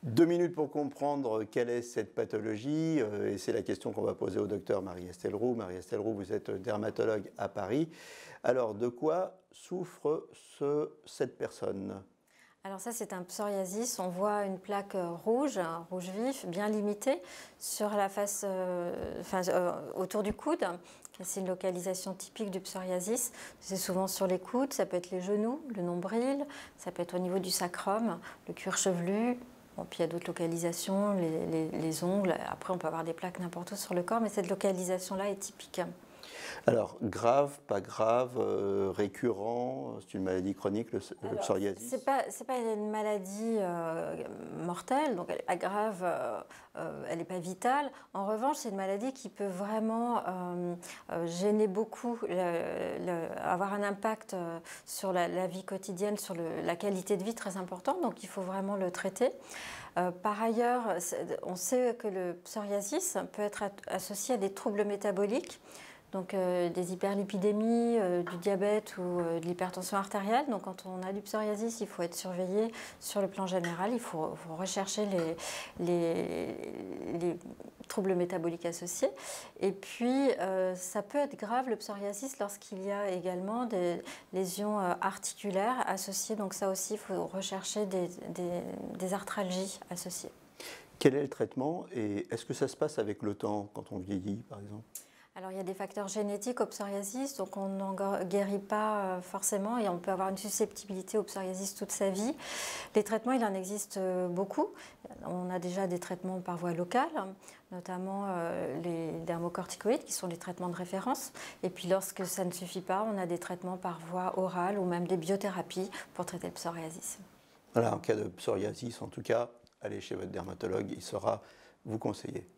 2 minutes pour comprendre quelle est cette pathologie, et c'est la question qu'on va poser au docteur Marie-Estelle Roux. Marie-Estelle Roux, vous êtes dermatologue à Paris. Alors, de quoi souffre cette personne? Alors ça, c'est un psoriasis. On voit une plaque rouge, un rouge vif, bien limitée, sur la face, autour du coude. C'est une localisation typique du psoriasis. C'est souvent sur les coudes, ça peut être les genoux, le nombril, ça peut être au niveau du sacrum, le cuir chevelu. Bon, puis il y a d'autres localisations, les ongles. Après, on peut avoir des plaques n'importe où sur le corps, mais cette localisation-là est typique. Alors, grave, pas grave, récurrent, c'est une maladie chronique, le psoriasis? C'est pas une maladie mortelle, donc elle n'est pas grave, elle n'est pas vitale. En revanche, c'est une maladie qui peut vraiment gêner beaucoup, avoir un impact sur la vie quotidienne, sur la qualité de vie très important, donc il faut vraiment le traiter. Par ailleurs, on sait que le psoriasis peut être associé à des troubles métaboliques, donc des hyperlipidémies, du diabète ou de l'hypertension artérielle. Donc quand on a du psoriasis, il faut être surveillé sur le plan général. Il faut rechercher les troubles métaboliques associés. Et puis ça peut être grave le psoriasis lorsqu'il y a également des lésions articulaires associées. Donc ça aussi, il faut rechercher des arthralgies associées. Quel est le traitement et est-ce que ça se passe avec le temps quand on vieillit, par exemple? Alors il y a des facteurs génétiques au psoriasis, donc on n'en guérit pas forcément et on peut avoir une susceptibilité au psoriasis toute sa vie. Les traitements, il en existe beaucoup. On a déjà des traitements par voie locale, notamment les dermocorticoïdes qui sont les traitements de référence. Et puis lorsque ça ne suffit pas, on a des traitements par voie orale ou même des biothérapies pour traiter le psoriasis. Voilà, en cas de psoriasis, en tout cas, allez chez votre dermatologue, il saura vous conseiller.